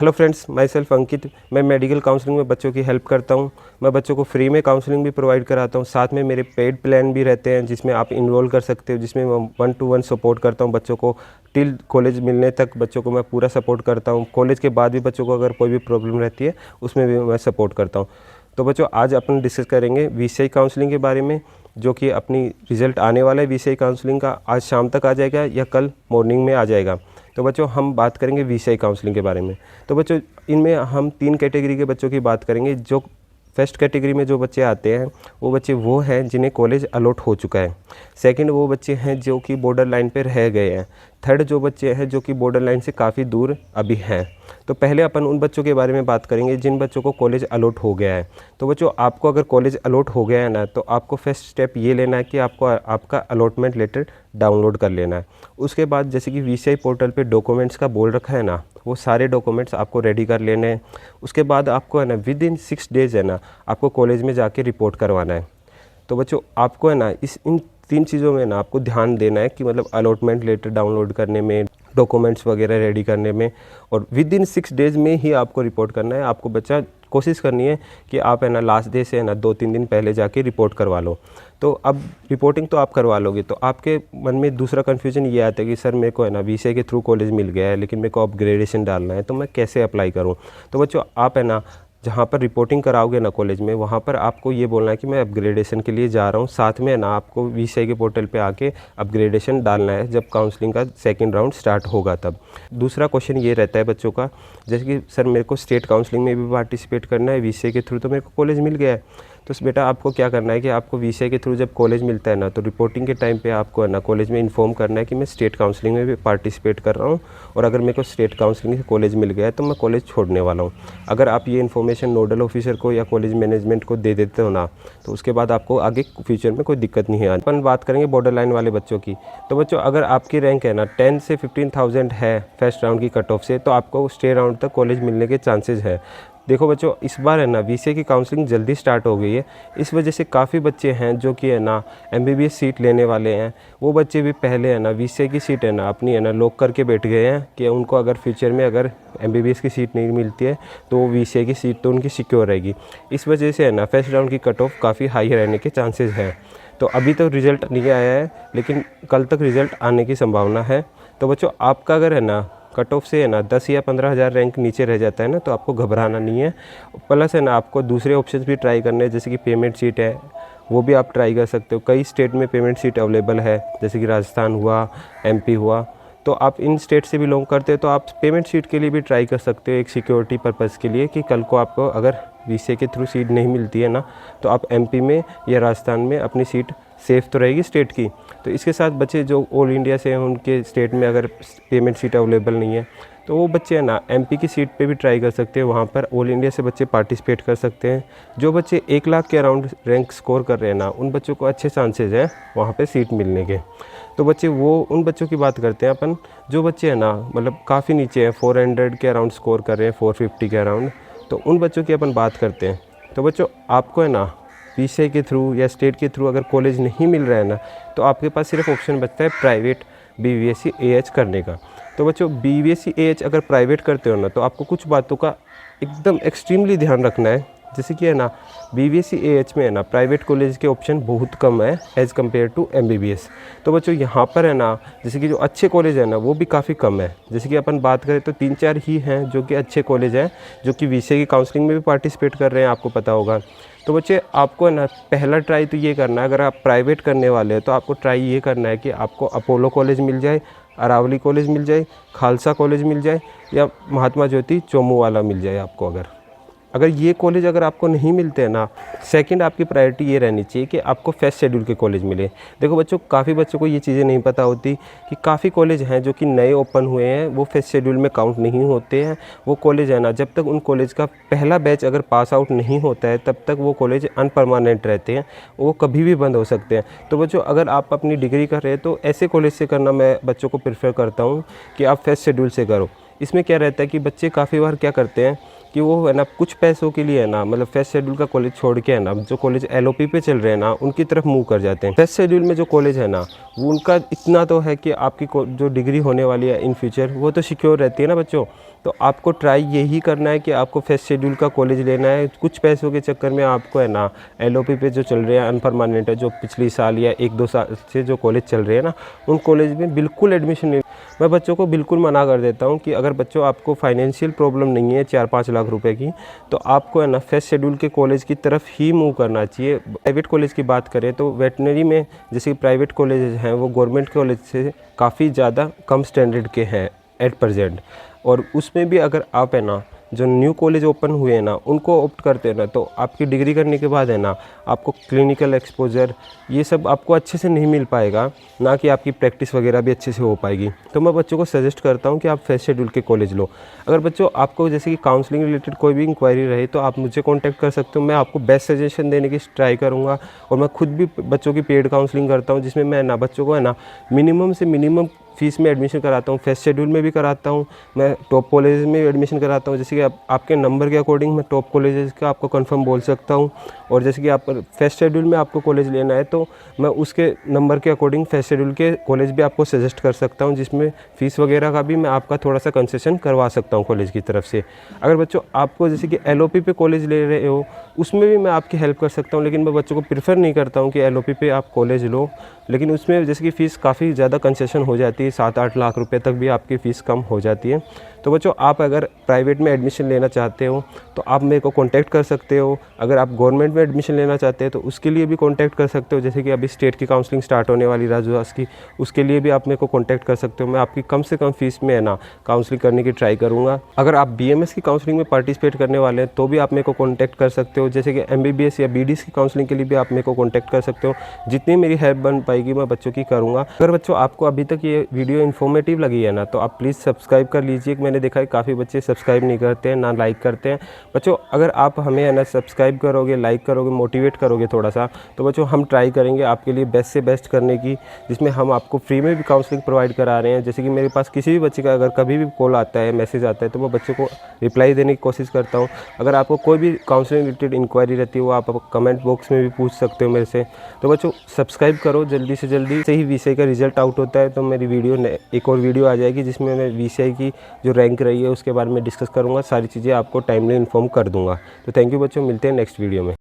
Hello friends, my self अंकित। मैं medical counselling में बच्चों की हेल्प करता हूं। मैं बच्चों को फ्री में काउंसलिंग भी प्रोवाइड कराता हूं। साथ में मेरे पेड प्लान भी रहते हैं जिसमें आप इन्वॉल्व कर सकते हो, जिसमें मैं 1-to-1 सपोर्ट करता हूं बच्चों को। टिल कॉलेज मिलने तक बच्चों को मैं पूरा सपोर्ट करता हूं। कॉलेज के बाद भी बच्चों को अगर कोई भी प्रॉब्लम रहती है उसमें भी मैं सपोर्ट करता हूँ। तो बच्चों, आज अपन डिस्कस करेंगे VCI काउंसलिंग के बारे में, जो कि अपनी रिज़ल्ट आने वाला है VCI काउंसलिंग का। आज शाम तक आ जाएगा या कल मॉर्निंग में आ जाएगा। तो बच्चों, हम बात करेंगे VCI काउंसलिंग के बारे में। तो बच्चों, इनमें हम 3 कैटेगरी के बच्चों की बात करेंगे। जो फर्स्ट कैटेगरी में जो बच्चे आते हैं वो हैं जिन्हें कॉलेज अलॉट हो चुका है। सेकंड, वो बच्चे हैं जो कि बॉर्डर लाइन पे रह गए हैं। थर्ड, जो बच्चे हैं जो कि बॉर्डर लाइन से काफ़ी दूर अभी हैं। तो पहले अपन उन बच्चों के बारे में बात करेंगे जिन बच्चों को कॉलेज अलॉट हो गया है। तो बच्चों, आपको अगर कॉलेज अलॉट हो गया है ना, तो आपको फर्स्ट स्टेप ये लेना है कि आपको आपका अलॉटमेंट लेटर डाउनलोड कर लेना है। उसके बाद जैसे कि VCI पोर्टल पे डॉक्यूमेंट्स का बोल रखा है ना, वो सारे डॉक्यूमेंट्स आपको रेडी कर लेने हैं। उसके बाद आपको है ना विदिन 6 डेज़ है ना आपको कॉलेज में जाके रिपोर्ट करवाना है। तो बच्चों, आपको है ना इन 3 चीज़ों में ना आपको ध्यान देना है कि मतलब अलॉटमेंट लेटर डाउनलोड करने में, डॉक्यूमेंट्स वगैरह रेडी करने में, और विदिन 6 डेज़ में ही आपको रिपोर्ट करना है। आपको बच्चा कोशिश करनी है कि आप है ना लास्ट डे से है ना 2-3 दिन पहले जाके रिपोर्ट करवा लो। तो अब रिपोर्टिंग तो आप करवा लोगे, तो आपके मन में दूसरा कन्फ्यूजन ये आता है कि सर मेरे को है ना VCI के थ्रू कॉलेज मिल गया है, लेकिन मेरे को अपग्रेडेशन डालना है, तो मैं कैसे अप्लाई करूँ। तो बच्चों, आप है ना जहाँ पर रिपोर्टिंग कराओगे ना कॉलेज में, वहाँ पर आपको ये बोलना है कि मैं अपग्रेडेशन के लिए जा रहा हूँ। साथ में ना आपको VCI के पोर्टल पे आके अपग्रेडेशन डालना है जब काउंसलिंग का सेकंड राउंड स्टार्ट होगा तब। दूसरा क्वेश्चन ये रहता है बच्चों का, जैसे कि सर मेरे को स्टेट काउंसलिंग में भी पार्टिसिपेट करना है, VCI के थ्रू तो मेरे को कॉलेज मिल गया है। तो बेटा, आपको क्या करना है कि आपको VCI के थ्रू जब कॉलेज मिलता है ना, तो रिपोर्टिंग के टाइम पे आपको है ना कॉलेज में इन्फॉर्म करना है कि मैं स्टेट काउंसलिंग में भी पार्टिसिपेट कर रहा हूँ, और अगर मेरे को स्टेट काउंसलिंग से कॉलेज मिल गया है तो मैं कॉलेज छोड़ने वाला हूँ। अगर आप ये इन्फॉर्मेशन नोडल ऑफिसर को या कॉलेज मैनेजमेंट को दे देते हो ना, तो उसके बाद आपको आगे फ्यूचर में कोई दिक्कत नहीं है। अपन बात करेंगे बॉर्डर लाइन वाले बच्चों की। तो बच्चों, अगर आपकी रैंक है ना 10 से 15,000 है फर्स्ट राउंड की कट ऑफ से, तो आपको स्टेट राउंड तक कॉलेज मिलने के चांसेस है। देखो बच्चों, इस बार है ना VCI की काउंसलिंग जल्दी स्टार्ट हो गई है। इस वजह से काफ़ी बच्चे हैं जो कि है ना MBBS सीट लेने वाले हैं। वो बच्चे भी पहले है ना VCI की सीट है ना अपनी है ना लॉक करके बैठ गए हैं कि उनको अगर फ्यूचर में अगर MBBS की सीट नहीं मिलती है तो वो VCI की सीट तो उनकी सिक्योर रहेगी। इस वजह से है ना फर्स्ट राउंड की कट ऑफ काफ़ी हाई रहने के चांसेस हैं। तो अभी तो रिज़ल्ट नहीं आया है, लेकिन कल तक रिज़ल्ट आने की संभावना है। तो बच्चों, आपका अगर है ना कट ऑफ से है ना 10 या 15,000 रैंक नीचे रह जाता है ना, तो आपको घबराना नहीं है। प्लस है ना आपको दूसरे ऑप्शंस भी ट्राई करने हैं, जैसे कि पेमेंट सीट है, वो भी आप ट्राई कर सकते हो। कई स्टेट में पेमेंट सीट अवेलेबल है, जैसे कि राजस्थान हुआ, MP हुआ। तो आप इन स्टेट से बिलोंग करते हो तो आप पेमेंट सीट के लिए भी ट्राई कर सकते हो, एक सिक्योरिटी पर्पज़ के लिए, कि कल को आपको अगर VCI के थ्रू सीट नहीं मिलती है ना, तो आप MP में या राजस्थान में अपनी सीट सेफ़ तो रहेगी स्टेट की। तो इसके साथ बच्चे जो ऑल इंडिया से हैं, उनके स्टेट में अगर पेमेंट सीट अवेलेबल नहीं है, तो वो बच्चे हैं ना MP की सीट पे भी ट्राई कर सकते हैं। वहाँ पर ऑल इंडिया से बच्चे पार्टिसिपेट कर सकते हैं। जो बच्चे 1 लाख के अराउंड रैंक स्कोर कर रहे हैं ना, उन बच्चों को अच्छे चांसेस हैं वहाँ पे सीट मिलने के। तो बच्चे, वो उन बच्चों की बात करते हैं अपन, जो बच्चे हैं ना मतलब काफ़ी नीचे हैं, 400 के अराउंड स्कोर कर रहे हैं, 450 के अराउंड। तो उन बच्चों की अपन बात करते हैं। तो बच्चों, आपको है ना VCI के थ्रू या स्टेट के थ्रू अगर कॉलेज नहीं मिल रहा है ना, तो आपके पास सिर्फ ऑप्शन बचता है प्राइवेट BVSC AH करने का। तो बच्चों, BVSC AH अगर प्राइवेट करते हो ना, तो आपको कुछ बातों का एकदम एक्सट्रीमली ध्यान रखना है। जैसे कि है ना BVSC AH में है ना प्राइवेट कॉलेज के ऑप्शन बहुत कम है एज़ कम्पेयर टू MBBS। तो बच्चों, यहाँ पर है ना जैसे कि जो अच्छे कॉलेज है ना वो भी काफ़ी कम है। जैसे कि अपन बात करें तो 3-4 ही हैं जो कि अच्छे कॉलेज हैं, जो कि VCI की काउंसलिंग में भी पार्टिसिपेट कर रहे हैं, आपको पता होगा। तो बच्चे, आपको है ना पहला ट्राई तो ये करना है, अगर आप प्राइवेट करने वाले हैं तो आपको ट्राई ये करना है कि आपको अपोलो कॉलेज मिल जाए, अरावली कॉलेज मिल जाए, खालसा कॉलेज मिल जाए, या महात्मा ज्योति चोमू वाला मिल जाए आपको। अगर ये कॉलेज अगर आपको नहीं मिलते हैं ना, सेकंड आपकी प्रायोरिटी ये रहनी चाहिए कि आपको फर्स्ट शेड्यूल के कॉलेज मिले। देखो बच्चों, काफ़ी बच्चों को ये चीज़ें नहीं पता होती कि काफ़ी कॉलेज हैं जो कि नए ओपन हुए हैं, वो फर्स्ट शेड्यूल में काउंट नहीं होते हैं। वो कॉलेज है ना, जब तक उन कॉलेज का पहला बैच अगर पास आउट नहीं होता है, तब तक वो कॉलेज अनपरमानेंट रहते हैं, वो कभी भी बंद हो सकते हैं। तो बच्चों, अगर आप अपनी डिग्री कर रहे हैं तो ऐसे कॉलेज से करना मैं बच्चों को प्रेफर करता हूँ कि आप फर्स्ट शेड्यूल से करो। इसमें क्या रहता है कि बच्चे काफ़ी बार क्या करते हैं कि वो है ना कुछ पैसों के लिए है ना मतलब फर्स्ट शेड्यूल का कॉलेज छोड़ के है ना जो कॉलेज LOP पे चल रहे हैं ना, उनकी तरफ मूव कर जाते हैं। फर्स्ट शेड्यूल में जो कॉलेज है ना, वो उनका इतना तो है कि आपकी जो डिग्री होने वाली है इन फ्यूचर, वो तो सिक्योर रहती है ना बच्चों। तो आपको ट्राई यही करना है कि आपको फर्स्ट शेड्यूल का कॉलेज लेना है। कुछ पैसों के चक्कर में आपको है ना एलओपी पे जो चल रहे हैं अनपरमानेंट है, जो पिछली साल या 1-2 साल से जो कॉलेज चल रहे हैं ना, उन कॉलेज में बिल्कुल एडमिशन नहीं। मैं बच्चों को बिल्कुल मना कर देता हूँ कि अगर बच्चों आपको फाइनेंशियल प्रॉब्लम नहीं है 4-5 लाख रुपए की, तो आपको है ना फर्स्ट शेड्यूल के कॉलेज की तरफ ही मूव करना चाहिए। प्राइवेट कॉलेज की बात करें तो वेटनरी में जैसे प्राइवेट कॉलेज हैं वो गवर्नमेंट कॉलेज से काफ़ी ज़्यादा कम स्टैंडर्ड के हैं एट प्रेजेंट। और उसमें भी अगर आप है ना जो न्यू कॉलेज ओपन हुए हैं ना उनको ऑप्ट करते हैं ना, तो आपकी डिग्री करने के बाद है ना आपको क्लिनिकल एक्सपोजर ये सब आपको अच्छे से नहीं मिल पाएगा, ना कि आपकी प्रैक्टिस वगैरह भी अच्छे से हो पाएगी। तो मैं बच्चों को सजेस्ट करता हूँ कि आप फर्स्ट शेड्यूल के कॉलेज लो। अगर बच्चों आपको जैसे कि काउंसलिंग रिलेटेड कोई भी इंक्वायरी रहे तो आप मुझे कॉन्टैक्ट कर सकते हो। मैं आपको बेस्ट सजेशन देने की ट्राई करूँगा। और मैं खुद भी बच्चों की पेड काउंसलिंग करता हूँ, जिसमें मैं ना बच्चों को है ना मिनिमम से मिनिमम फ़ीस में एडमिशन कराता हूँ। फर्स्ट शेड्यूल में भी कराता हूँ, मैं टॉप कॉलेज में एडमिशन कराता हूँ। जैसे कि आपके नंबर के अकॉर्डिंग मैं टॉप कॉलेजेस का आपको कंफर्म बोल सकता हूँ। और जैसे कि आप फर्स्ट शेड्यूल में आपको कॉलेज लेना है तो मैं उसके नंबर के अकॉर्डिंग फर्स्ट शेड्यूल के कॉलेज भी आपको सजेस्ट कर सकता हूँ, जिसमें फ़ीस वगैरह का भी मैं आपका थोड़ा सा कंसेशन करवा सकता हूँ कॉलेज की तरफ से। अगर बच्चों आपको जैसे कि एलओपी पे कॉलेज ले रहे हो उसमें भी मैं आपकी हेल्प कर सकता हूँ, लेकिन मैं बच्चों को प्रेफर नहीं करता हूँ कि एलओपी पे आप कॉलेज लो। लेकिन उसमें जैसे कि फ़ीस काफ़ी ज़्यादा कंसेशन हो जाती है, 7-8 लाख रुपए तक भी आपकी फ़ीस कम हो जाती है। तो बच्चों आप अगर प्राइवेट में एडमिशन लेना चाहते हो तो आप मेरे को कॉन्टैक्ट कर सकते हो। अगर आप गवर्नमेंट में एडमिशन लेना चाहते हैं तो उसके लिए भी कॉन्टैक्ट कर सकते हो। जैसे कि अभी स्टेट की काउंसलिंग स्टार्ट होने वाली राजूदास की, उसके लिए भी आप मेरे को कॉन्टैक्ट कर सकते हो। मैं आपकी कम से कम फ़ीस में है ना काउंसलिंग करने की ट्राई करूँगा। अगर आप बीएमएस की काउंसलिंग में पार्टिसिपेट करने वाले हैं तो भी आप मेरे को कॉन्टैक्ट कर सकते हो। जैसे कि एमबीबीएस या बीडीएस की काउंसलिंग के लिए भी आप मेरे को कॉन्टैक्ट कर सकते हो। जितनी मेरी हेल्प बन पाएगी मैं बच्चों की करूँगा। अगर बच्चों आपको अभी तक ये वीडियो इन्फॉर्मेटिव लगी है ना तो आप प्लीज़ सब्सक्राइब कर लीजिए। मैंने देखा है काफ़ी बच्चे सब्सक्राइब नहीं करते हैं, ना लाइक करते हैं। बच्चों अगर आप हमें है ना सब्सक्राइब करोगे, लाइक करोगे, मोटिवेट करोगे थोड़ा सा, तो बच्चों हम ट्राई करेंगे आपके लिए बेस्ट से बेस्ट करने की, जिसमें हम आपको फ्री में भी काउंसलिंग प्रोवाइड करा रहे हैं। जैसे कि मेरे पास किसी भी बच्चे का अगर कभी भी कॉल आता है, मैसेज आता है, तो मैं बच्चों को रिप्लाई देने की कोशिश करता हूँ। अगर आपको कोई भी काउंसलिंग रिलेटेड इंक्वायरी रहती है वो आप कमेंट बॉक्स में भी पूछ सकते हो मेरे से। तो बच्चों सब्सक्राइब करो जल्दी से जल्दी। सही वीसीआई का रिजल्ट आउट होता है तो मेरी एक और वीडियो आ जाएगी जिसमें मैं वीसीआई की जो रैंक रही है उसके बारे में डिस्कस करूँगा। सारी चीज़ें आपको टाइमली इन्फॉर्म कर दूँगा। तो थैंक यू बच्चों, मिलते हैं नेक्स्ट वीडियो में।